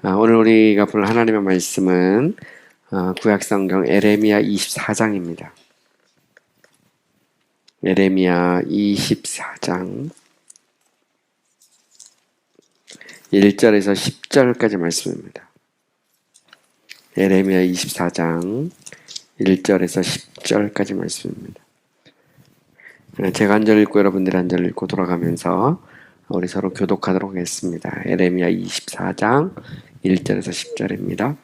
오늘 우리가 볼 하나님의 말씀은 구약성경 에레미야 24장입니다. 에레미야 24장 1절에서 10절까지 말씀입니다. 에레미야 24장 1절에서 10절까지 말씀입니다. 제가 한 절 읽고 여러분들이 한 절 읽고 돌아가면서 우리 서로 교독하도록 하겠습니다. 에레미야 24장 1절에서 10절입니다.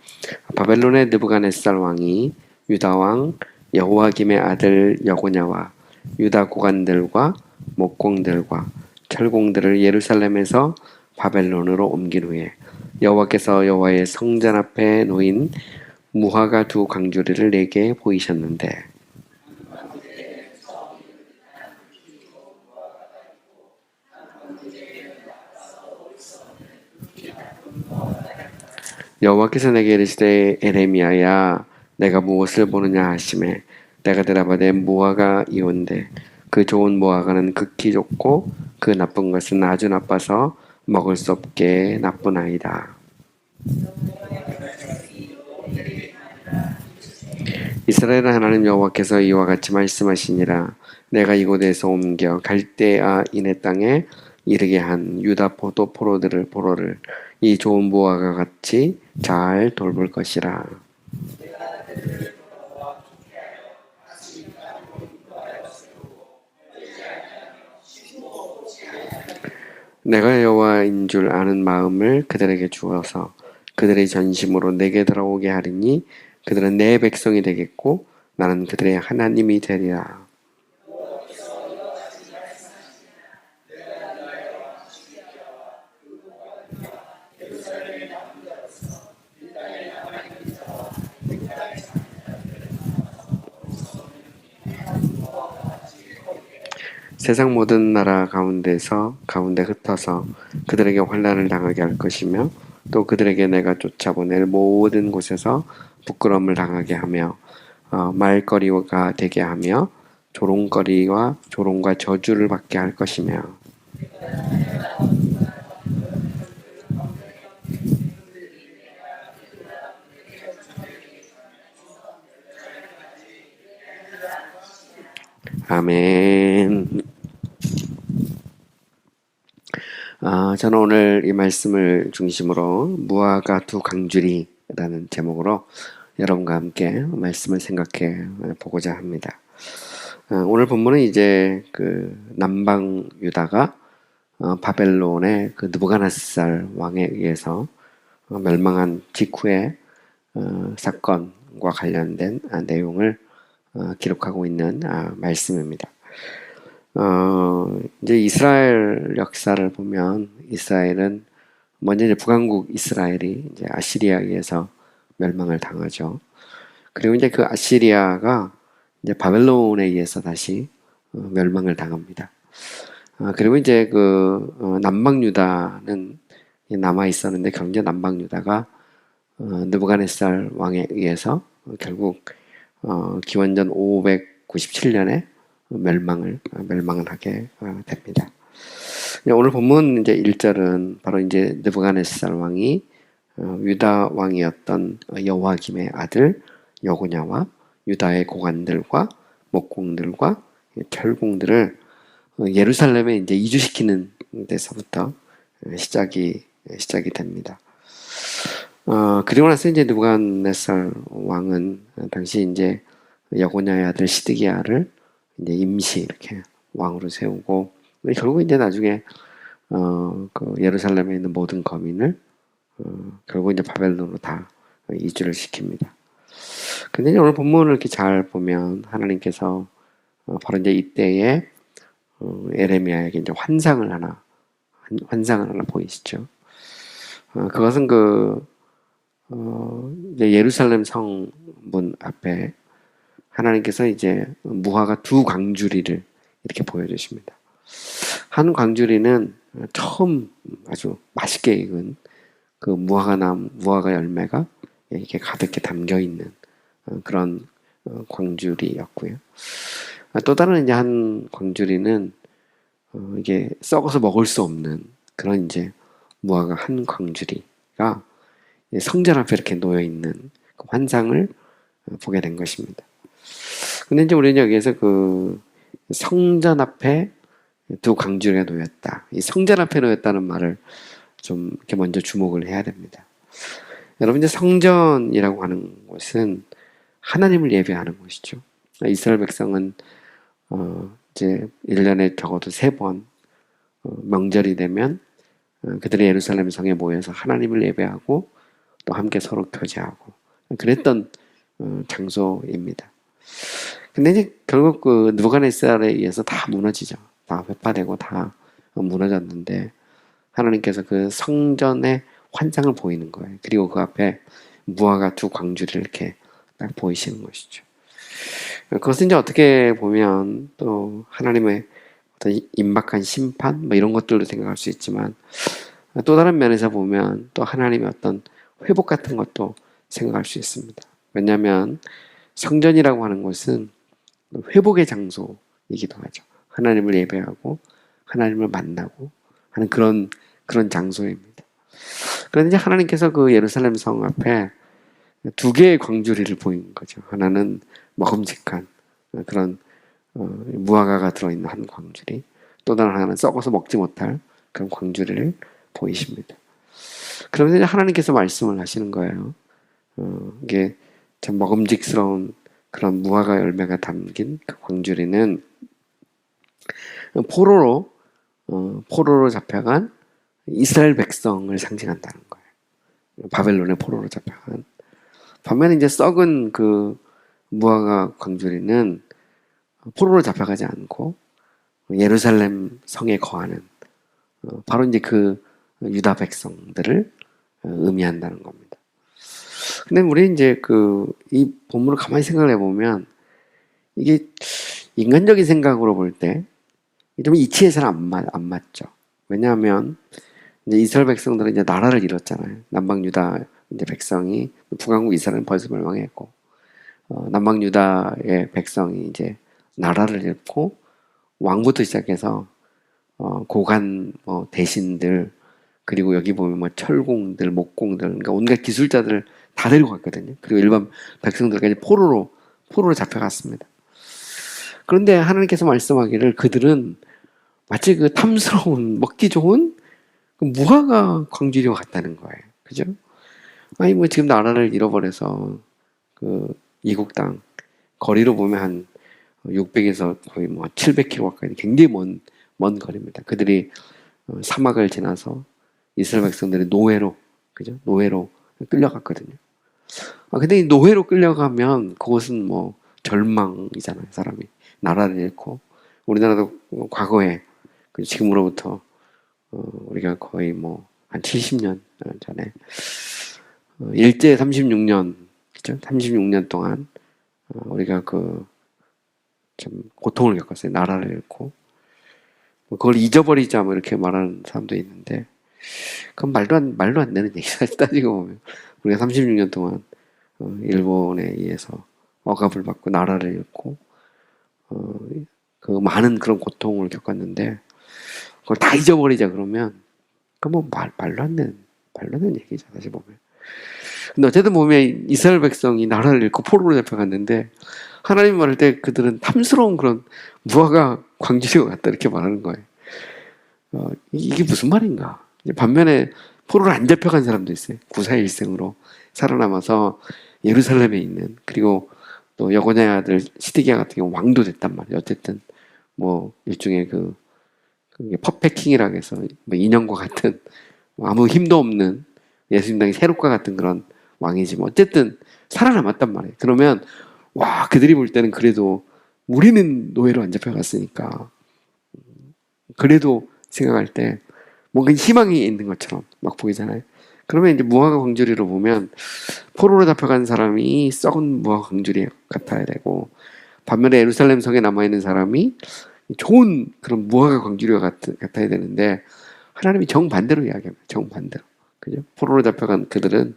바벨론의 느부갓네살 왕이 유다 왕 여호와김의 아들 여고냐와 유다 고관들과 목공들과 철공들을 예루살렘에서 바벨론으로 옮긴 후에 여호와께서 여호와의 성전 앞에 놓인 무화과 두 광주리를 내게 보이셨는데 여호와께서 내게 이르시되 에레미야야 내가 무엇을 보느냐 하시매 내가 대답하되 무화과 이온데 그 좋은 무화과는 극히 좋고 그 나쁜 것은 아주 나빠서 먹을 수 없게 나쁘나이다. 이스라엘 하나님 여호와께서 이와 같이 말씀하시니라 내가 이곳에서 옮겨 갈대아 인의 땅에 이르게 한 유다 포로를 이 좋은 무화과 같이 잘 돌볼 것이라. 내가 여호와인 줄 아는 마음을 그들에게 주어서 그들의 전심으로 내게 돌아오게 하리니 그들은 내 백성이 되겠고 나는 그들의 하나님이 되리라. 세상 모든 나라 가운데 흩어서 그들에게 환난을 당하게 할 것이며 또 그들에게 내가 쫓아보낼 모든 곳에서 부끄러움을 당하게 하며 말거리가 되게 하며 조롱과 저주를 받게 할 것이며 아멘. 저는 오늘 이 말씀을 중심으로 무화과 두 강주리라는 제목으로 여러분과 함께 말씀을 생각해 보고자 합니다. 오늘 본문은 이제 그 남방 유다가 바벨론의 그 느부갓네살 왕에 의해서 멸망한 직후의 사건과 관련된 내용을 기록하고 있는 말씀입니다. 이제 이스라엘 역사를 보면 이스라엘은 먼저 이제 북왕국 이스라엘이 이제 아시리아에 의해서 멸망을 당하죠. 그리고 이제 그 아시리아가 이제 바벨론에 의해서 다시 멸망을 당합니다. 그리고 이제 그 남방 유다는 남아 있었는데 경제 남방 유다가 느부갓네살 왕에 의해서 결국 기원전 597년에 멸망을 하게 됩니다. 오늘 본문 이제 1절은 바로 이제 느부갓네살 왕이 유다 왕이었던 여호와김의 아들 여고냐와 유다의 고관들과 목공들과 철공들을 예루살렘에 이제 이주시키는 데서부터 시작이 됩니다. 그리고 나서 이제 느부갓네살 왕은 당시 이제 여고냐의 아들 시드기야를 이제 임시 이렇게 왕으로 세우고 결국 이제 나중에 그 예루살렘에 있는 모든 거민을 결국 이제 바벨론으로 다 이주를 시킵니다. 근데 이제 오늘 본문을 이렇게 잘 보면 하나님께서 바로 이제 이때에 에레미야에게 이제 환상을 하나 보이시죠. 그것은 이제 예루살렘 성문 앞에 하나님께서 이제 무화과 두 광주리를 이렇게 보여주십니다. 한 광주리는 처음 아주 맛있게 익은 그 무화과 열매가 이렇게 가득히 담겨 있는 그런 광주리였고요. 또 다른 이제 한 광주리는 이게 썩어서 먹을 수 없는 그런 이제 무화과 한 광주리가 성전 앞에 이렇게 놓여 있는 그 환상을 보게 된 것입니다. 근데 이제 우리는 여기에서 그 성전 앞에 두 광주리가 놓였다. 이 성전 앞에 놓였다는 말을 좀 이렇게 먼저 주목을 해야 됩니다. 여러분, 이제 성전이라고 하는 곳은 하나님을 예배하는 곳이죠. 이스라엘 백성은 이제 1년에 적어도 3번 명절이 되면 그들이 예루살렘 성에 모여서 하나님을 예배하고 또 함께 서로 교제하고 그랬던 장소입니다. 근데 이제 결국 그 느부갓네살에 의해서 다 무너지죠. 다 회파되고 다 무너졌는데 하나님께서 그 성전의 환상을 보이는 거예요. 그리고 그 앞에 무화과 두 광주리를 이렇게 딱 보이시는 것이죠. 그것은 이제 어떻게 보면 또 하나님의 어떤 임박한 심판 뭐 이런 것들도 생각할 수 있지만 또 다른 면에서 보면 또 하나님의 어떤 회복 같은 것도 생각할 수 있습니다. 왜냐하면 성전이라고 하는 곳은 회복의 장소이기도 하죠. 하나님을 예배하고 하나님을 만나고 하는 그런 장소입니다. 그런데 이제 하나님께서 그 예루살렘 성 앞에 두 개의 광주리를 보인 거죠. 하나는 먹음직한 그런 무화과가 들어있는 한 광주리, 또 다른 하나는 썩어서 먹지 못할 그런 광주리를 보이십니다. 그러면서 이제 하나님께서 말씀을 하시는 거예요. 이게 참 먹음직스러운 그런 무화과 열매가 담긴 그 광주리는 포로로 잡혀간 이스라엘 백성을 상징한다는 거예요. 바벨론의 포로로 잡혀간. 반면에 이제 썩은 그 무화과 광주리는 포로로 잡혀가지 않고 예루살렘 성에 거하는 바로 이제 그 유다 백성들을 의미한다는 겁니다. 근데 우리 이제 이 본문을 가만히 생각을 해보면 이게 인간적인 생각으로 볼 때 좀 이치에서는 안 맞죠. 왜냐하면 이제 이스라엘 백성들은 이제 나라를 잃었잖아요. 남방 유다 이제 백성이 북왕국 이스라엘은 벌써 멸망했고 남방 유다의 백성이 이제 나라를 잃고 왕부터 시작해서 고관 대신들 그리고 여기 보면 뭐 철공들, 목공들 그러니까 온갖 기술자들을 다 데리고 갔거든요. 그리고 일반 백성들까지 포로로 잡혀갔습니다. 그런데 하나님께서 말씀하기를 그들은 마치 그 탐스러운 먹기 좋은 그 무화과 광주리와 같다는 거예요. 그죠? 아니 뭐 지금 나라를 잃어버려서 그 이국 땅 거리로 보면 한 600에서 거의 뭐 700km 가까이 굉장히 먼 거리입니다. 그들이 사막을 지나서 이스라엘 백성들이 노예로 그죠? 노예로 끌려갔거든요. 근데 이 노예로 끌려가면 그것은 뭐 절망이잖아요. 사람이 나라를 잃고 우리나라도 과거에 지금으로부터 우리가 거의 뭐 한 70년 전에 일제 36년 그죠? 36년 동안 우리가 참 고통을 겪었어요. 나라를 잃고 그걸 잊어버리자 뭐 이렇게 말하는 사람도 있는데 그건 말도 안 되는 얘기다. 따지고 보면 우리가 36년 동안 일본에 의해서 억압을 받고 나라를 잃고 그 많은 그런 고통을 겪었는데 그걸 다 잊어버리자 그러면 그 뭐 말도 안 되는 얘기죠. 다시 보면. 근데 어쨌든 보면 이스라엘 백성이 나라를 잃고 포로로 잡혀갔는데 하나님 말할 때 그들은 탐스러운 그런 무화과 광주리와 같다 이렇게 말하는 거예요. 이게 무슨 말인가? 반면에 포로를 안 잡혀간 사람도 있어요. 구사일생으로 살아남아서 예루살렘에 있는 그리고 또 여고냐의 아들 시드기야 같은 경우 왕도 됐단 말이에요. 어쨌든 뭐 일종의 퍼펙킹이라고 해서 뭐 인형과 같은 아무 힘도 없는 예수님 당의 세롯과 같은 그런 왕이지만 어쨌든 살아남았단 말이에요. 그러면 와 그들이 볼 때는 그래도 우리는 노예로 안 잡혀갔으니까 그래도 생각할 때 뭔가 희망이 있는 것처럼 막 보이잖아요. 그러면 이제 무화과 광주리로 보면 포로로 잡혀간 사람이 썩은 무화과 광주리 같아야 되고 반면에 예루살렘 성에 남아있는 사람이 좋은 그런 무화과 광주리와 같아야 되는데 하나님이 정반대로 이야기합니다. 정반대로. 그죠? 포로로 잡혀간 그들은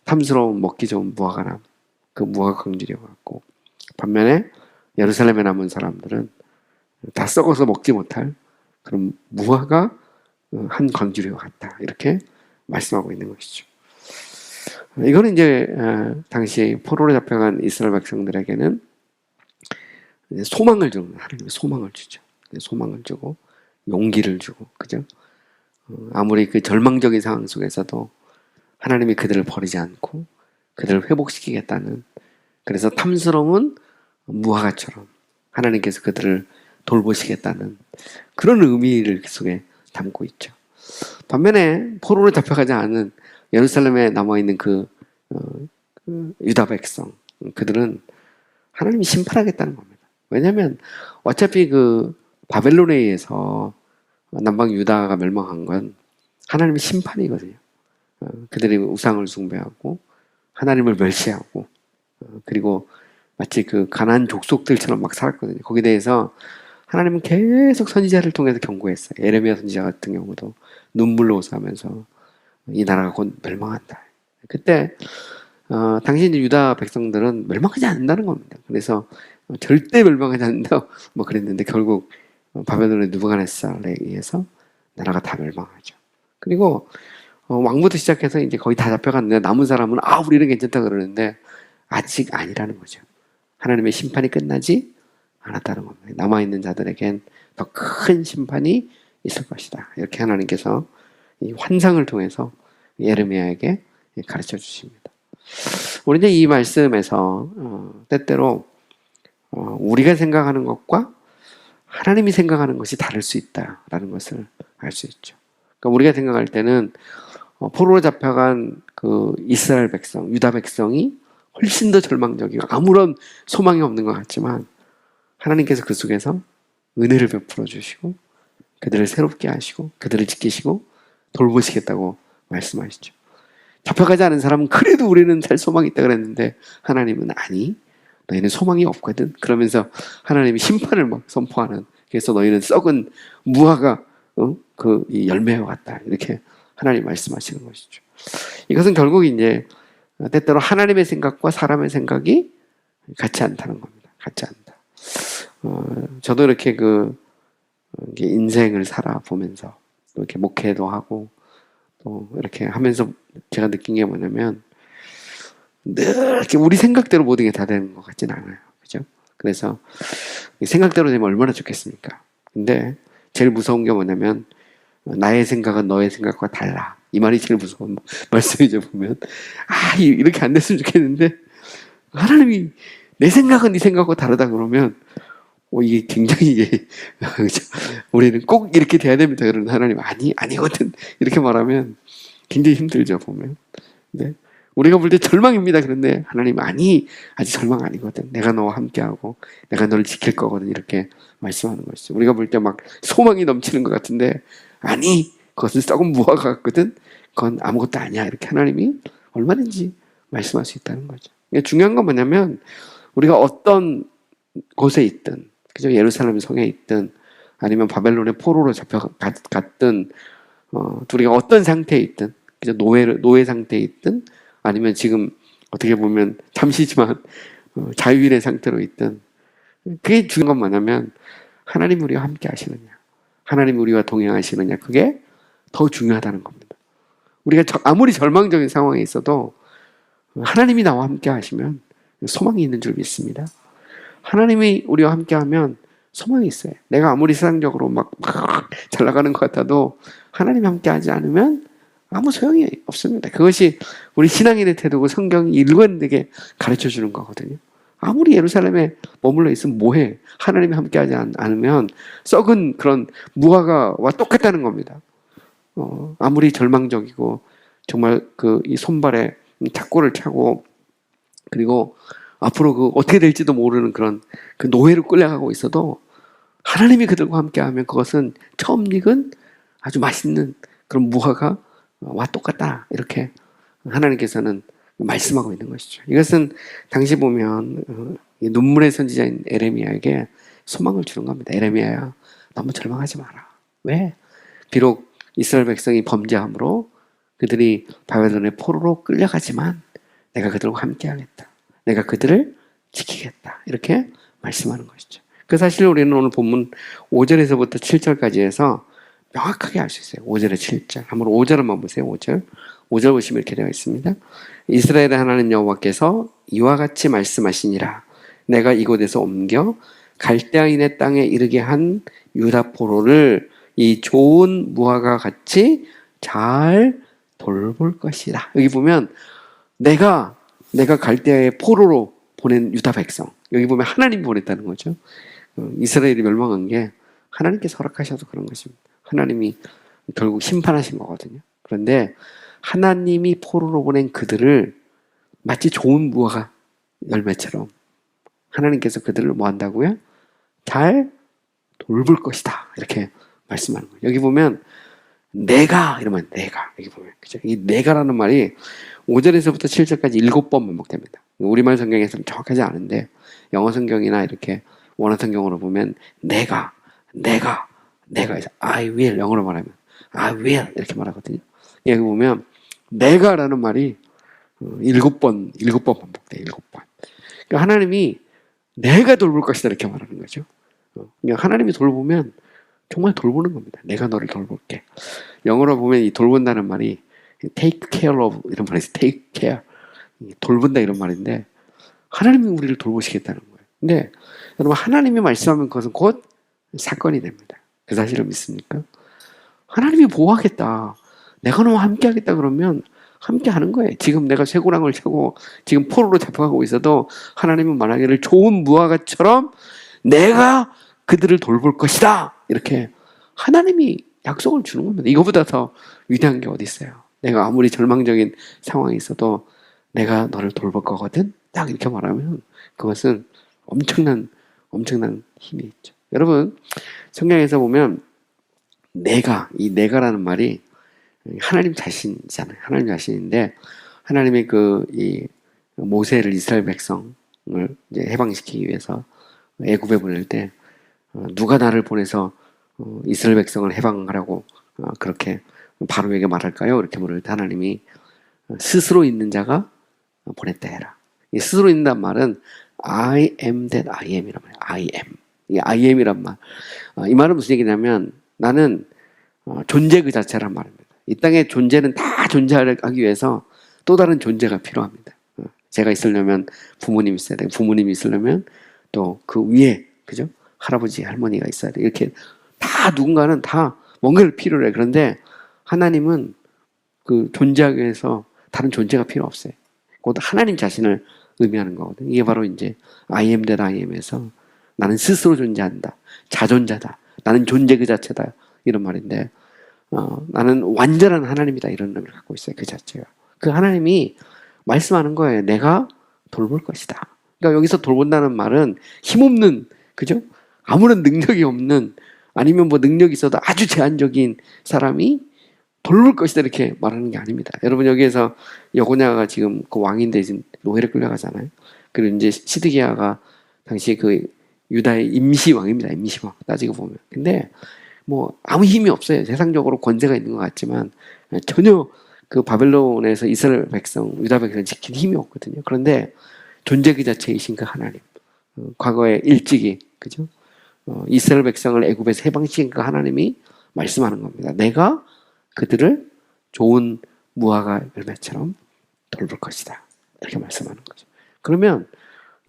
탐스러운 먹기 좋은 무화과나무 그 무화과 광주리와 같고 반면에 예루살렘에 남은 사람들은 다 썩어서 먹지 못할 그런 무화과 한 광주리와 같다. 이렇게 말씀하고 있는 것이죠. 이거는 이제 당시 포로로 잡혀간 이스라엘 백성들에게는 이제 소망을 주는, 하나님의 소망을 주죠. 소망을 주고 용기를 주고, 그죠? 아무리 그 절망적인 상황 속에서도 하나님이 그들을 버리지 않고 그들을 회복시키겠다는, 그래서 탐스러운 무화과처럼 하나님께서 그들을 돌보시겠다는 그런 의미를 그 속에 담고 있죠. 반면에 포로로 잡혀가지 않은 예루살렘에 남아있는 그 유다 백성, 그들은 하나님이 심판하겠다는 겁니다. 왜냐하면 어차피 그 바벨론에 의해서 남방 유다가 멸망한 건 하나님의 심판이거든요. 그들이 우상을 숭배하고 하나님을 멸시하고, 그리고 마치 그 가나안 족속들처럼 막 살았거든요. 거기에 대해서 하나님은 계속 선지자를 통해서 경고했어요. 예레미야 선지자 같은 경우도 눈물로 호소하면서 이 나라가 곧 멸망한다. 그때 당시 이제 유다 백성들은 멸망하지 않는다는 겁니다. 그래서 절대 멸망하지 않는다 뭐 그랬는데, 결국 바벨론의 느부갓네살에 의해서 나라가 다 멸망하죠. 그리고 왕부터 시작해서 이제 거의 다 잡혀갔는데 남은 사람은 우리는 괜찮다 그러는데 아직 아니라는 거죠. 하나님의 심판이 끝나지 않았다는 겁니다. 남아있는 자들에겐 더 큰 심판이 있을 것이다. 이렇게 하나님께서 이 환상을 통해서 예레미야에게 가르쳐 주십니다. 우리는 이 말씀에서 때때로 우리가 생각하는 것과 하나님이 생각하는 것이 다를 수 있다라는 것을 알 수 있죠. 그러니까 우리가 생각할 때는 포로로 잡혀간 그 이스라엘 백성, 유다 백성이 훨씬 더 절망적이고 아무런 소망이 없는 것 같지만, 하나님께서 그 속에서 은혜를 베풀어 주시고 그들을 새롭게 하시고 그들을 지키시고 돌보시겠다고 말씀하시죠. 잡혀가지 않은 사람은 그래도 우리는 살 소망이 있다 그랬는데, 하나님은 아니, 너희는 소망이 없거든. 그러면서 하나님이 심판을 막 선포하는, 그래서 너희는 썩은 무화과 그 열매와 같다, 이렇게 하나님 말씀하시는 것이죠. 이것은 결국 이제 때때로 하나님의 생각과 사람의 생각이 같지 않다는 겁니다. 같지 않다. 저도 이렇게 인생을 살아보면서 또 이렇게 목회도 하고 또 이렇게 하면서 제가 느낀 게 뭐냐면, 늘 이렇게 우리 생각대로 모든 게 다 되는 것 같진 않아요. 그죠? 그래서 생각대로 되면 얼마나 좋겠습니까? 근데 제일 무서운 게 뭐냐면, 나의 생각은 너의 생각과 달라. 이 말이 제일 무서운 말씀이죠, 보면. 이렇게 안 됐으면 좋겠는데, 하나님이 내 생각은 네 생각과 다르다 그러면, 이게 굉장히, 우리는 꼭 이렇게 돼야 됩니다. 그러는 하나님, 아니거든. 이렇게 말하면 굉장히 힘들죠, 보면. 근데 우리가 볼 때 절망입니다. 그런데 하나님, 아직 절망 아니거든. 내가 너와 함께하고, 내가 너를 지킬 거거든. 이렇게 말씀하는 것이죠. 우리가 볼 때 막 소망이 넘치는 것 같은데, 그것은 썩은 무화과 같거든. 그건 아무것도 아니야. 이렇게 하나님이 얼마든지 말씀할 수 있다는 거죠. 중요한 건 뭐냐면, 우리가 어떤 곳에 있든, 그죠? 예루살렘 성에 있든, 아니면 바벨론의 포로로 잡혀갔든, 우리가 어떤 상태에 있든, 그죠? 노예 상태에 있든, 아니면 지금 어떻게 보면 잠시지만 자유인의 상태로 있든, 그게 중요한 건 뭐냐면, 하나님 우리와 함께 하시느냐, 하나님 우리와 동행하시느냐, 그게 더 중요하다는 겁니다. 우리가 아무리 절망적인 상황에 있어도 하나님이 나와 함께 하시면 소망이 있는 줄 믿습니다. 하나님이 우리와 함께 하면 소망이 있어요. 내가 아무리 세상적으로 막 잘 나가는 것 같아도 하나님이 함께 하지 않으면 아무 소용이 없습니다. 그것이 우리 신앙인의 태도고 성경이 일관되게 가르쳐 주는 거거든요. 아무리 예루살렘에 머물러 있으면 뭐해? 하나님이 함께 하지 않으면 썩은 그런 무화과와 똑같다는 겁니다. 아무리 절망적이고 정말 이 손발에 탁골을 차고, 그리고 앞으로 어떻게 될지도 모르는 그런 노예로 끌려가고 있어도 하나님이 그들과 함께하면 그것은 처음 익은 아주 맛있는 그런 무화과와 똑같다, 이렇게 하나님께서는 말씀하고 있는 것이죠. 이것은 당시 보면 눈물의 선지자인 에레미야에게 소망을 주는 겁니다. 에레미야야, 너무 절망하지 마라. 왜? 비록 이스라엘 백성이 범죄함으로 그들이 바벨론의 포로로 끌려가지만 내가 그들과 함께하겠다. 내가 그들을 지키겠다. 이렇게 말씀하는 것이죠. 그 사실 우리는 오늘 본문 5절에서부터 7절까지 해서 명확하게 알 수 있어요. 5절에 7절. 한번 5절 한번 보세요. 5절. 5절 보시면 이렇게 되어 있습니다. 이스라엘의 하나님 여호와께서 이와 같이 말씀하시니라. 내가 이곳에서 옮겨 갈대아인의 땅에 이르게 한 유다 포로를 이 좋은 무화과 같이 잘 돌볼 것이다. 여기 보면 내가 갈대아의 포로로 보낸 유다 백성. 여기 보면 하나님이 보냈다는 거죠. 이스라엘이 멸망한 게 하나님께서 허락하셔서 그런 것입니다. 하나님이 결국 심판하신 거거든요. 그런데 하나님이 포로로 보낸 그들을 마치 좋은 무화과 열매처럼 하나님께서 그들을 뭐 한다고요? 잘 돌볼 것이다. 이렇게 말씀하는 거예요. 여기 보면 내가 이러면 내가 여기 보면 그죠? 이 내가라는 말이 5절에서부터 7절까지 7번 반복됩니다. 우리말 성경에서는 정확하지 않은데 영어 성경이나 이렇게 원어 성경으로 보면 내가 해서 I will 영어로 말하면 I will 이렇게 말하거든요. 여기 보면 내가라는 말이 7번 반복돼요. 7번. 그러니까 하나님이 내가 돌볼 것이다 이렇게 말하는 거죠. 그러니까 하나님이 돌보면 정말 돌보는 겁니다. 내가 너를 돌볼게. 영어로 보면 이 돌본다는 말이 take care of 이런 말이 있어요. take care. 돌본다 이런 말인데 하나님이 우리를 돌보시겠다는 거예요. 근데 여러분 하나님이 말씀하면 그것은 곧 사건이 됩니다. 그 사실을 믿습니까? 하나님이 보호하겠다. 내가 너와 함께 하겠다 그러면 함께 하는 거예요. 지금 내가 쇠고랑을 차고 지금 포로로 잡혀가고 있어도 하나님은 말하기를 좋은 무화과처럼 내가 그들을 돌볼 것이다. 이렇게 하나님이 약속을 주는 겁니다. 이거보다 더 위대한 게 어디 있어요? 내가 아무리 절망적인 상황이 있어도 내가 너를 돌볼 거거든. 딱 이렇게 말하면 그것은 엄청난 힘이 있죠. 여러분 성경에서 보면 이 내가라는 말이 하나님 자신이잖아요. 하나님 자신인데 하나님의 이 모세를 이스라엘 백성을 이제 해방시키기 위해서 애굽에 보낼 때 누가 나를 보내서 이스라엘 백성을 해방하라고 그렇게 바로에게 말할까요? 이렇게 물을 때 하나님이 스스로 있는 자가 보냈다 해라. 이 스스로 있는단 말은 I am that I am이란 말이에요. I am. 이 I am이란 말. 이 말은 무슨 얘기냐면 나는 존재 그 자체란 말입니다. 이 땅의 존재는 다 존재하기 위해서 또 다른 존재가 필요합니다. 제가 있으려면 부모님이 있어야 되고 부모님이 있으려면 또 그 위에 그죠? 할아버지 할머니가 있어야 돼. 이렇게 다 누군가는 다 뭔가를 필요로 해. 그런데 하나님은 그 존재하기 위해서 다른 존재가 필요 없어요. 곧 하나님 자신을 의미하는 거거든요. 이게 바로 이제 I am that I am에서 나는 스스로 존재한다. 자존자다. 나는 존재 그 자체다. 이런 말인데 나는 완전한 하나님이다. 이런 의미를 갖고 있어요. 그 자체가. 그 하나님이 말씀하는 거예요. 내가 돌볼 것이다. 그러니까 여기서 돌본다는 말은 힘없는 그죠? 아무런 능력이 없는 아니면 뭐 능력이 있어도 아주 제한적인 사람이 돌볼 것이다 이렇게 말하는 게 아닙니다. 여러분 여기에서 여고냐가 지금 그 왕인데 지금 노예를 끌려가잖아요. 그리고 이제 시드기야가 당시 그 유다의 임시왕입니다. 임시왕 따지고 보면. 근데 뭐 아무 힘이 없어요. 세상적으로 권세가 있는 것 같지만 전혀 그 바벨론에서 이스라엘 백성, 유다 백성을 지킨 힘이 없거든요. 그런데 존재 그 자체이신 그 하나님. 과거에 일찍이 그죠? 이스라엘 백성을 애굽에서 해방시킨 그 하나님이 말씀하는 겁니다. 내가 그들을 좋은 무화과 열매처럼 돌볼 것이다. 이렇게 말씀하는 거죠. 그러면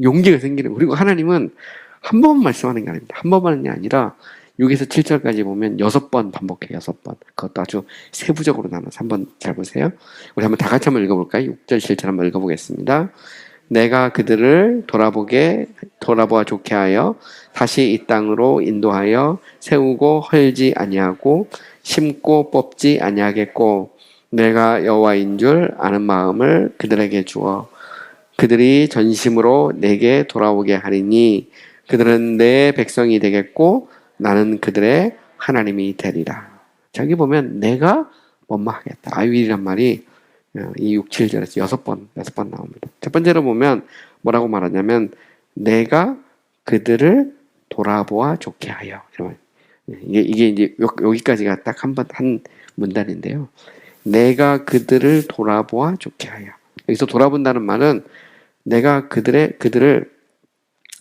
용기가 생기는 거예요. 그리고 하나님은 한 번 말씀하는 게 아닙니다. 한 번만이 아니라 6에서 7절까지 보면 6번 반복해요. 6번. 그것도 아주 세부적으로 나눠서 한번 잘 보세요. 우리 한번 다 같이 한번 읽어볼까요? 6절, 7절 한번 읽어보겠습니다. 내가 그들을 돌아보아 좋게 하여 다시 이 땅으로 인도하여 세우고 헐지 아니하고 심고 뽑지 아니하겠고 내가 여호와인 줄 아는 마음을 그들에게 주어 그들이 전심으로 내게 돌아오게 하리니 그들은 내 백성이 되겠고 나는 그들의 하나님이 되리라. 저기 보면 내가 뭐뭐 하겠다. I will이란 말이 이 6, 7절에서 6번 나옵니다. 첫 번째로 보면 뭐라고 말하냐면 내가 그들을 돌아보아 좋게 하여. 이게 이제 여기까지가 딱 한 문단인데요. 내가 그들을 돌아보아 좋게 하여. 여기서 돌아본다는 말은 내가 그들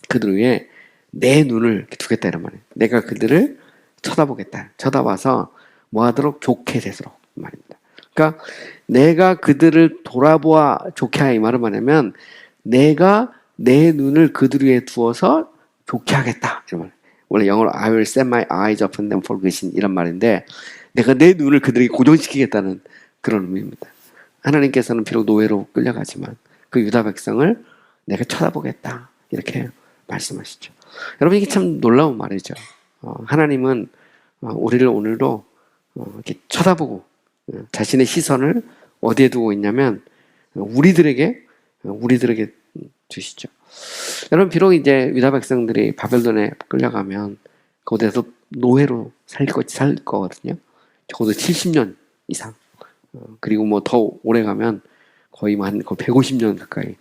위에 내 눈을 두겠다 이런 말이에요. 내가 그들을 쳐다보겠다. 쳐다봐서 뭐 하도록 좋게 되도록 말입니다. 그러니까 내가 그들을 돌아보아 좋게 하여 이 말은 뭐냐면 내가 내 눈을 그들 위에 두어서 좋게 하겠다. 이런 말. 원래 영어로 I will set my eyes upon them for good 이런 말인데 내가 내 눈을 그들에게 고정시키겠다는 그런 의미입니다. 하나님께서는 비록 노예로 끌려가지만 그 유다 백성을 내가 쳐다보겠다. 이렇게 말씀하시죠. 여러분 이게 참 놀라운 말이죠. 하나님은 우리를 오늘도 이렇게 쳐다보고 자신의 시선을 어디에 두고 있냐면 우리들에게 주시죠. 여러분 비록 이제 유다 백성들이 바벨론에 끌려가면 거기에서 노예로 살 거거든요. 적어도 70년 이상. 그리고 뭐 더 오래 가면 거의 한 150년 가까이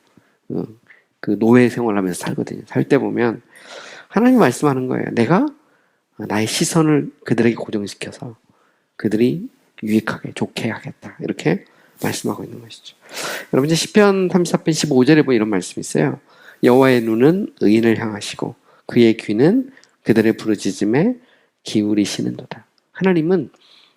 그 노예 생활하면서 살거든요. 살 때 보면 하나님 말씀하는 거예요. 내가 나의 시선을 그들에게 고정시켜서 그들이 유익하게 좋게 하겠다. 이렇게 말씀하고 있는 것이죠. 여러분 이제 시편 34편 15절에 보면 이런 말씀이 있어요. 여호와의 눈은 의인을 향하시고 그의 귀는 그들의 부르짖음에 기울이시는도다. 하나님은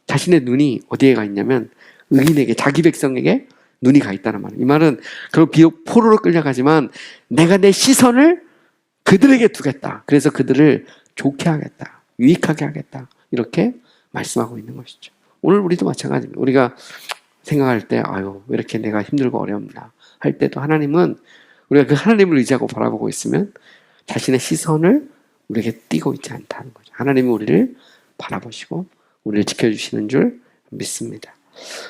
자신의 눈이 어디에 가 있냐면 의인에게 자기 백성에게 눈이 가 있다는 말이에요. 이 말은 결국 비록 포로로 끌려가지만 내가 내 시선을 그들에게 두겠다. 그래서 그들을 좋게 하겠다. 유익하게 하겠다. 이렇게 말씀하고 있는 것이죠. 오늘 우리도 마찬가지입니다. 우리가 생각할 때 아유 왜 이렇게 내가 힘들고 어렵나 할 때도 하나님은 우리가 그 하나님을 의지하고 바라보고 있으면 자신의 시선을 우리에게 띄고 있지 않다는 거죠. 하나님이 우리를 바라보시고 우리를 지켜주시는 줄 믿습니다.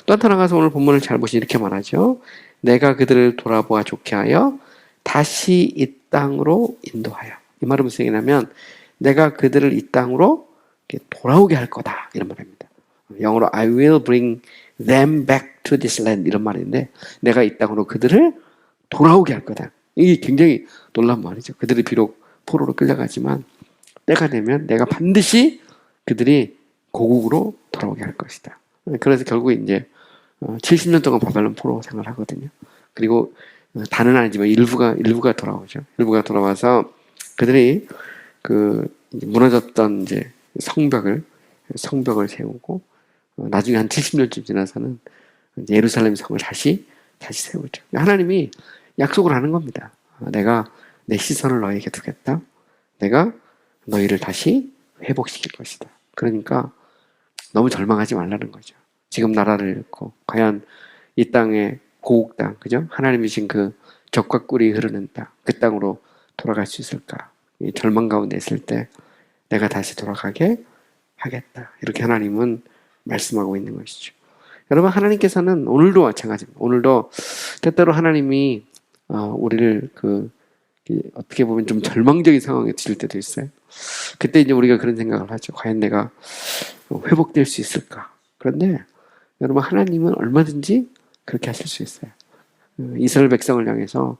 또 하나 가서 오늘 본문을 잘 보시면 이렇게 말하죠. 내가 그들을 돌아보아 좋게 하여 다시 이 땅으로 인도하여. 이 말은 무슨 얘기냐면 내가 그들을 이 땅으로 돌아오게 할 거다 이런 말입니다. 영어로 I will bring them back to this land 이런 말인데 내가 이 땅으로 그들을 돌아오게 할 거다. 이게 굉장히 놀라운 말이죠. 그들이 비록 포로로 끌려가지만 때가 되면 내가 반드시 그들이 고국으로 돌아오게 할 것이다. 그래서 결국 이제 70년 동안 바벨론 포로 생활을 하거든요. 그리고 다는 아니지만 일부가 돌아오죠. 일부가 돌아와서 그들이 그 무너졌던 이제 성벽을 세우고 나중에 한 70년쯤 지나서는 예루살렘 성을 다시 세우죠. 하나님이 약속을 하는 겁니다. 내가 내 시선을 너에게 두겠다. 내가 너희를 다시 회복시킬 것이다. 그러니까 너무 절망하지 말라는 거죠. 지금 나라를 잃고 과연 이 땅의 고국 땅, 그죠? 하나님이 주신 그 젖과 꿀이 흐르는 땅, 그 땅으로 돌아갈 수 있을까? 이 절망 가운데 있을 때 내가 다시 돌아가게 하겠다. 이렇게 하나님은 말씀하고 있는 것이죠. 여러분 하나님께서는 오늘도 마찬가지입니다. 오늘도 때때로 하나님이 우리를 어떻게 보면 좀 절망적인 상황에 드실 때도 있어요. 그때 이제 우리가 그런 생각을 하죠. 과연 내가 회복될 수 있을까? 그런데 여러분 하나님은 얼마든지 그렇게 하실 수 있어요. 이스라엘 백성을 향해서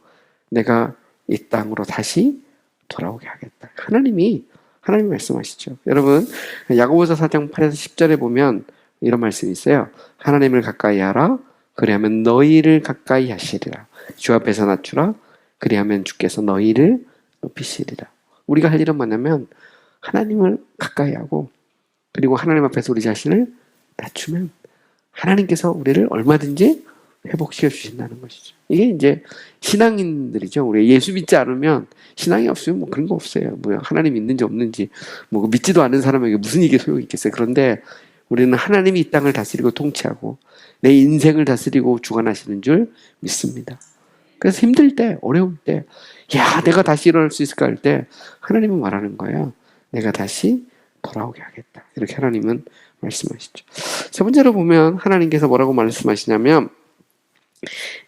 내가 이 땅으로 다시 돌아오게 하겠다. 하나님이 말씀하시죠. 여러분 야고보서 4장 8에서 10절에 보면 이런 말씀이 있어요. 하나님을 가까이 하라. 그리하면 너희를 가까이 하시리라. 주 앞에서 낮추라. 그리하면 주께서 너희를 높이시리라. 우리가 할 일은 뭐냐면 하나님을 가까이 하고 그리고 하나님 앞에서 우리 자신을 낮추면 하나님께서 우리를 얼마든지 회복시켜 주신다는 것이죠. 이게 이제 신앙인들이죠. 우리 예수 믿지 않으면 신앙이 없으면 뭐 그런 거 없어요. 뭐 하나님 있는지 없는지 뭐 믿지도 않는 사람에게 무슨 이게 소용이 있겠어요. 그런데 우리는 하나님이 이 땅을 다스리고 통치하고 내 인생을 다스리고 주관하시는 줄 믿습니다. 그래서 힘들 때, 어려울 때, 야, 내가 다시 일어날 수 있을까 할 때 하나님은 말하는 거예요. 내가 다시 돌아오게 하겠다. 이렇게 하나님은 말씀하시죠. 세 번째로 보면 하나님께서 뭐라고 말씀하시냐면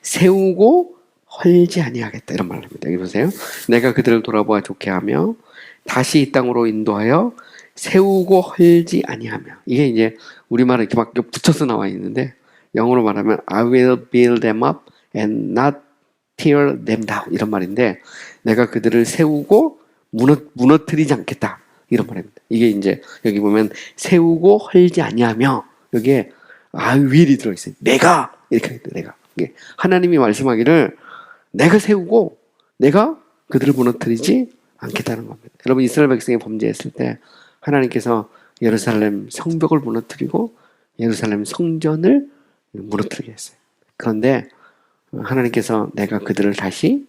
세우고 헐지 아니하겠다 이런 말을 합니다. 여기 보세요. 내가 그들을 돌아보아 좋게 하며 다시 이 땅으로 인도하여 세우고 헐지 아니하며 이게 이제 우리말에 이렇게 막 붙여서 나와 있는데 영어로 말하면 I will build them up and not tear them down 이런 말인데 내가 그들을 세우고 무너뜨리지 않겠다 이런 말입니다. 이게 이제 여기 보면 세우고 헐지 아니하며 여기에 I will이 들어있어요. 내가 이렇게 내가 하나님이 말씀하기를 내가 세우고 내가 그들을 무너뜨리지 않겠다는 겁니다. 여러분 이스라엘 백성이 범죄했을 때 하나님께서 예루살렘 성벽을 무너뜨리고 예루살렘 성전을 무너뜨리게 했어요. 그런데 하나님께서 내가 그들을 다시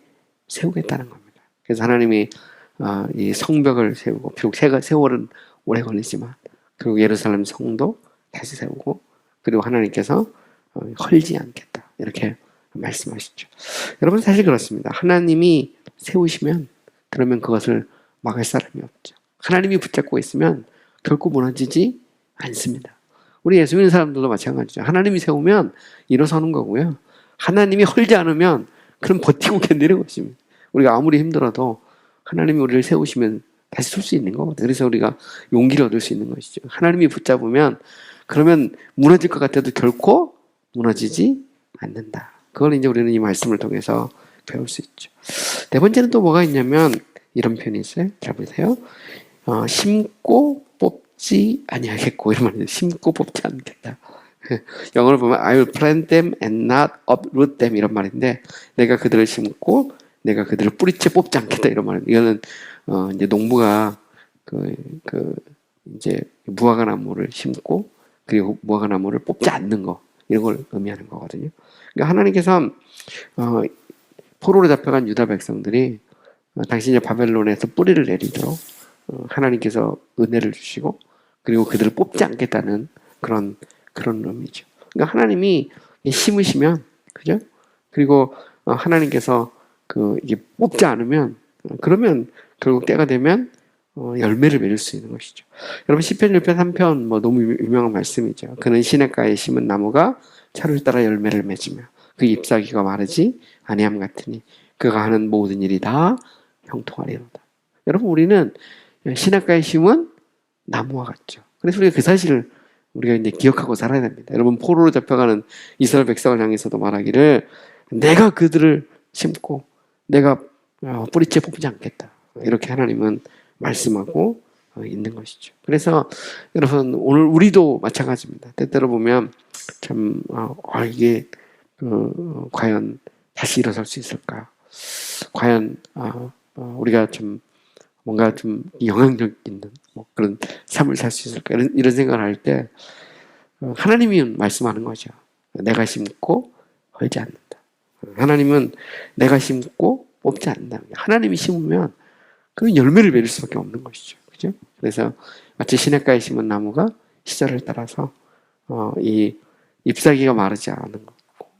세우겠다는 겁니다. 그래서 하나님이 이 성벽을 세우고, 비록 세월은 오래 걸리지만 그리고 예루살렘 성도 다시 세우고, 그리고 하나님께서 헐지 않겠다 이렇게 말씀하시죠. 여러분, 사실 그렇습니다. 하나님이 세우시면 그러면 그것을 막을 사람이 없죠. 하나님이 붙잡고 있으면 결코 무너지지 않습니다. 우리 예수 믿는 사람들도 마찬가지죠. 하나님이 세우면 일어서는 거고요. 하나님이 헐지 않으면 그럼 버티고 견디는 것입니다. 우리가 아무리 힘들어도 하나님이 우리를 세우시면 다시 설 수 있는 거거든요. 그래서 우리가 용기를 얻을 수 있는 것이죠. 하나님이 붙잡으면 그러면 무너질 것 같아도 결코 무너지지 않는다. 그걸 이제 우리는 이 말씀을 통해서 배울 수 있죠. 네 번째는 또 뭐가 있냐면 이런 표현이 있어요. 잘 보세요. 심고 뽑지 아니하겠고, 이런 말이에요. 심고 뽑지 않겠다. 영어를 보면 I will plant them and not uproot them 이런 말인데, 내가 그들을 심고 내가 그들을 뿌리채 뽑지 않겠다 이런 말입니다. 이거는 이제 농부가 이제 무화과 나무를 심고 그리고 무화과 나무를 뽑지 않는 거, 이런 걸 의미하는 거거든요. 그러니까 하나님께서 포로로 잡혀간 유다 백성들이 당시 이제 바벨론에서 뿌리를 내리도록 하나님께서 은혜를 주시고 그리고 그들을 뽑지 않겠다는 그런 의미죠. 그러니까 하나님이 심으시면, 그죠? 그리고 하나님께서 이게 뽑지 않으면 그러면 결국 때가 되면 열매를 맺을 수 있는 것이죠. 여러분, 시편 1편 3편 뭐 너무 유명한 말씀이죠. 그는 시냇가에 심은 나무가 철을 따라 열매를 맺으며 그 잎사귀가 마르지 아니함 같으니 그가 하는 모든 일이 다 형통하리로다. 여러분, 우리는 시냇가에 심은 나무와 같죠. 그래서 우리가 그 사실을 우리가 이제 기억하고 살아야 됩니다. 여러분, 포로로 잡혀가는 이스라엘 백성을 향해서도 말하기를 내가 그들을 심고 내가 뿌리채 뽑지 않겠다. 이렇게 하나님은 말씀하고 있는 것이죠. 그래서 여러분, 오늘 우리도 마찬가지입니다. 때때로 보면 참 이게 과연 다시 일어설 수 있을까? 과연 우리가 좀 뭔가 좀 영향력 있는 뭐 그런 삶을 살 수 있을까? 이런 생각을 할 때 하나님이 말씀하는 거죠. 내가 심고 헐지 않는다. 하나님은 내가 심고 뽑지 않는다. 하나님이 심으면 그 열매를 맺을 수밖에 없는 것이죠. 그죠? 그래서 마치 시냇가에 심은 나무가 시절을 따라서 이 잎사귀가 마르지 않은 거고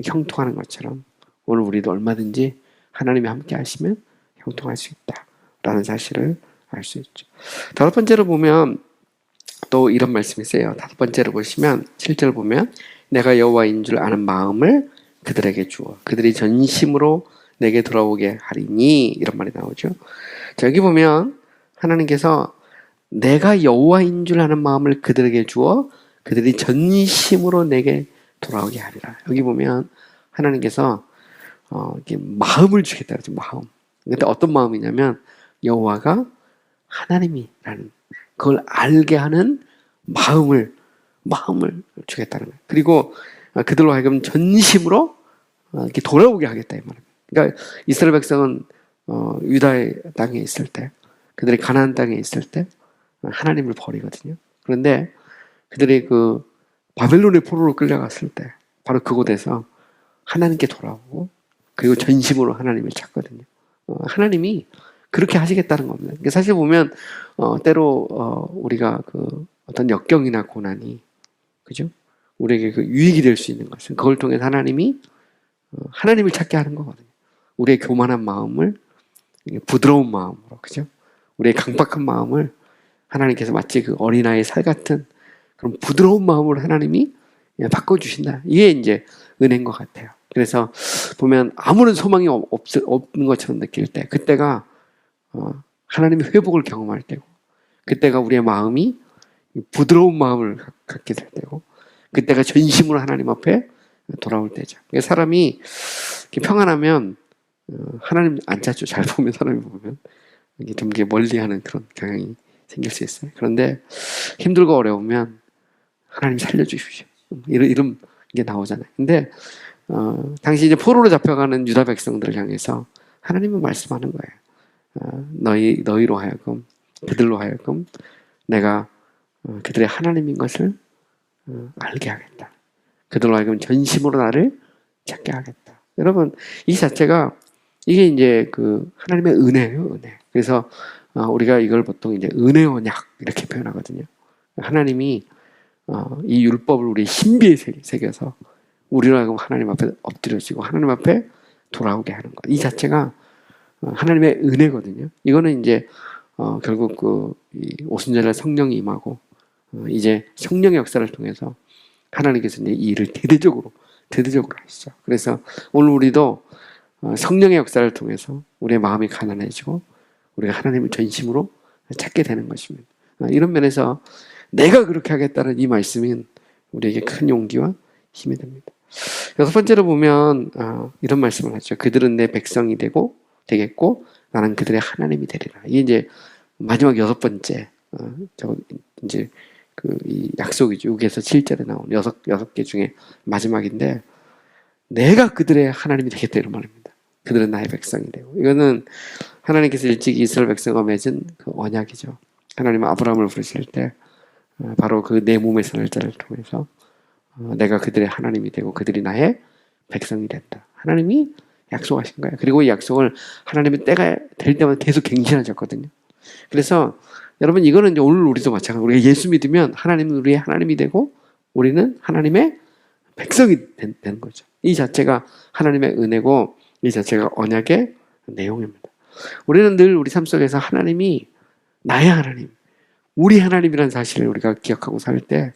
형통하는 것처럼 오늘 우리도 얼마든지 하나님이 함께 하시면 형통할 수 있다라는 사실을 알 수 있죠. 다섯 번째로 보면 또 이런 말씀이 있어요. 다섯 번째로 보시면 7절 보면 내가 여호와인 줄 아는 마음을 그들에게 주어 그들이 전심으로 내게 돌아오게 하리니, 이런 말이 나오죠. 자, 여기 보면 하나님께서 내가 여호와인 줄 아는 마음을 그들에게 주어 그들이 전심으로 내게 돌아오게 하리라. 여기 보면 하나님께서 이렇게 마음을 주겠다 그러죠. 마음. 근데 어떤 마음이냐면 여호와가 하나님이라는 그걸 알게 하는 마음을 주겠다는 거예요. 그리고 그들로 하여금 전심으로 이렇게 돌아오게 하겠다 이 말입니다. 그러니까 이스라엘 백성은 유다의 땅에 있을 때, 그들이 가나안 땅에 있을 때 하나님을 버리거든요. 그런데 그들이 그 바벨론의 포로로 끌려갔을 때 바로 그곳에서 하나님께 돌아오고 그리고 전심으로 하나님을 찾거든요. 하나님이 그렇게 하시겠다는 겁니다. 그러니까 사실 보면 때로 우리가 그 어떤 역경이나 고난이, 그죠? 우리에게 그 유익이 될 수 있는 것은 그걸 통해서 하나님이 하나님을 찾게 하는 거거든요. 우리의 교만한 마음을 부드러운 마음으로, 그죠? 우리의 강박한 마음을 하나님께서 마치 그 어린아이의 살 같은 그런 부드러운 마음으로 하나님이 바꿔주신다. 이게 이제 은혜인 것 같아요. 그래서 보면 아무런 소망이 없는 것처럼 느낄 때, 그때가 하나님의 회복을 경험할 때고, 그때가 우리의 마음이 부드러운 마음을 갖게 될 때고, 그때가 전심으로 하나님 앞에 돌아올 때죠. 사람이 평안하면 하나님 안 찾죠. 잘 보면 사람이 보면 이게 좀 멀리하는 그런 경향이 생길 수 있어요. 그런데 힘들고 어려우면 하나님 살려주십시오. 이런 게 나오잖아요. 근데 당시 이제 포로로 잡혀가는 유다 백성들을 향해서 하나님은 말씀하는 거예요. 너희로 하여금, 그들로 하여금 내가 그들의 하나님인 것을 알게 하겠다. 그들로 하여금 전심으로 나를 찾게 하겠다. 여러분, 이 자체가 이게 이제 그 하나님의 은혜예요, 은혜. 그래서 우리가 이걸 보통 이제 은혜 언약 이렇게 표현하거든요. 하나님이 이 율법을 우리 신비에 새겨서 우리로 하여금 하나님 앞에 엎드려지고 하나님 앞에 돌아오게 하는 것. 이 자체가 하나님의 은혜거든요. 이거는 이제 결국 이 오순절날 성령이 임하고 이제 성령의 역사를 통해서 하나님께서 이제 이 일을 대대적으로 하시죠. 그래서 오늘 우리도 성령의 역사를 통해서 우리의 마음이 가난해지고 우리가 하나님을 전심으로 찾게 되는 것입니다. 이런 면에서 내가 그렇게 하겠다는 이 말씀은 우리에게 큰 용기와 힘이 됩니다. 여섯 번째로 보면 이런 말씀을 하죠. 그들은 내 백성이 되겠고 나는 그들의 하나님이 되리라. 이게 이제 마지막 여섯 번째 이제 이 약속이죠. 6에서 7절에 나온 여섯 개 중에 마지막인데 내가 그들의 하나님이 되겠다 이런 말입니다. 그들은 나의 백성이 되고 이거는 하나님께서 일찍 이스라엘 백성과 맺은 그 언약이죠. 하나님은 아브라함을 부르실 때 바로 그 내 몸의 선을자를 통해서 내가 그들의 하나님이 되고 그들이 나의 백성이 된다. 하나님이 약속하신 거예요. 그리고 이 약속을 하나님의 때가 될 때마다 계속 갱신하셨거든요. 그래서 여러분 이거는 이제 오늘 우리도 마찬가지로 우리가 예수 믿으면 하나님은 우리의 하나님이 되고 우리는 하나님의 백성이 되는 거죠. 이 자체가 하나님의 은혜고 이 자체가 언약의 내용입니다. 우리는 늘 우리 삶 속에서 하나님이 나의 하나님, 우리 하나님이라는 사실을 우리가 기억하고 살 때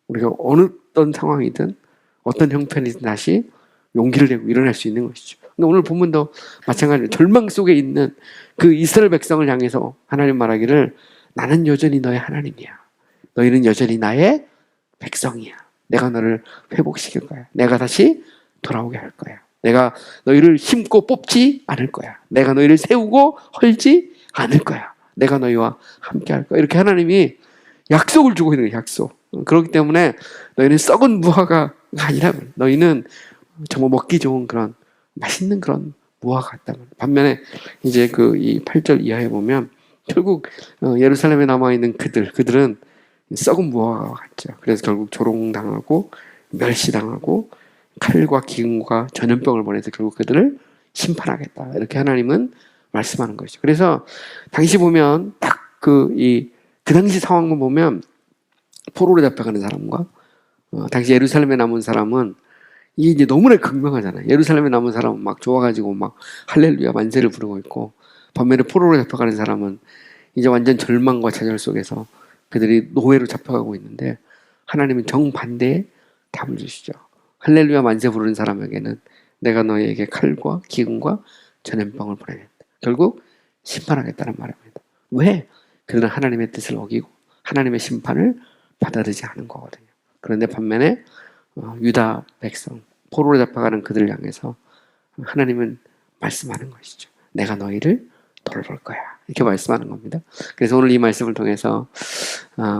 우리가 어떤 상황이든 어떤 형편이든 다시 용기를 내고 일어날 수 있는 것이죠. 근데 오늘 본문도 마찬가지로 절망 속에 있는 그 이스라엘 백성을 향해서 하나님 말하기를 나는 여전히 너의 하나님이야. 너희는 여전히 나의 백성이야. 내가 너를 회복시킬 거야. 내가 다시 돌아오게 할 거야. 내가 너희를 심고 뽑지 않을 거야. 내가 너희를 세우고 헐지 않을 거야. 내가 너희와 함께 할 거야. 이렇게 하나님이 약속을 주고 있는 거예요. 약속. 그렇기 때문에 너희는 썩은 무화과가 아니라 너희는 정말 먹기 좋은 그런 맛있는 그런 무화과 같다. 반면에 이제 이 8절 이하에 보면 결국 예루살렘에 남아있는 그들은 썩은 무화과와 같죠. 그래서 결국 조롱당하고 멸시당하고 칼과 기근과 전염병을 보내서 결국 그들을 심판하겠다. 이렇게 하나님은 말씀하는 것이죠. 그래서 당시 보면 딱 그 당시 상황만 보면 포로로 잡혀가는 사람과 당시 예루살렘에 남은 사람은 이게 이제 너무나 극명하잖아요. 예루살렘에 남은 사람은 막 좋아가지고 막 할렐루야 만세를 부르고 있고 반면에 포로로 잡혀가는 사람은 이제 완전 절망과 좌절 속에서 그들이 노예로 잡혀가고 있는데 하나님은 정반대의 답을 주시죠. 할렐루야 만세 부르는 사람에게는 내가 너희에게 칼과 기근과 전염병을 보내겠다. 결국 심판하겠다는 말입니다. 왜? 그들은 하나님의 뜻을 어기고 하나님의 심판을 받아들이지 않은 거거든요. 그런데 반면에 유다 백성, 포로로 잡혀가는 그들을 향해서 하나님은 말씀하는 것이죠. 내가 너희를 돌볼 거야. 이렇게 말씀하는 겁니다. 그래서 오늘 이 말씀을 통해서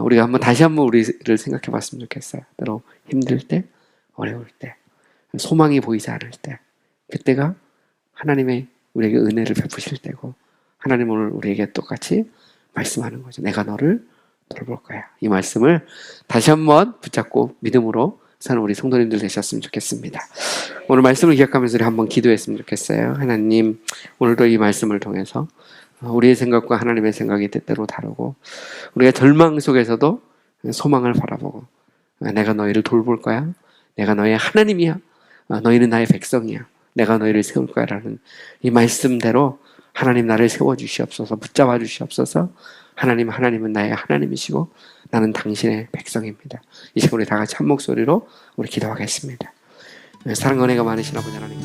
우리가 다시 한번 우리를 생각해 봤으면 좋겠어요. 때로 힘들 때, 어려울 때, 소망이 보이지 않을 때, 그때가 하나님의 우리에게 은혜를 베푸실 때고 하나님 오늘 우리에게 똑같이 말씀하는 거죠. 내가 너를 돌볼 거야. 이 말씀을 다시 한번 붙잡고 믿음으로 사는 우리 성도님들 되셨으면 좋겠습니다. 오늘 말씀을 기억하면서 우리 한번 기도했으면 좋겠어요. 하나님, 오늘도 이 말씀을 통해서 우리의 생각과 하나님의 생각이 때때로 다르고 우리가 절망 속에서도 소망을 바라보고 내가 너희를 돌볼 거야. 내가 너의 하나님이야. 너희는 나의 백성이야. 내가 너희를 세울 거야 라는 이 말씀대로 하나님 나를 세워주시옵소서. 붙잡아 주시옵소서. 하나님은 나의 하나님이시고 나는 당신의 백성입니다. 이 시간 우리 다 같이 한 목소리로 우리 기도하겠습니다. 사랑과 은혜가 많으신 아버지 하나님,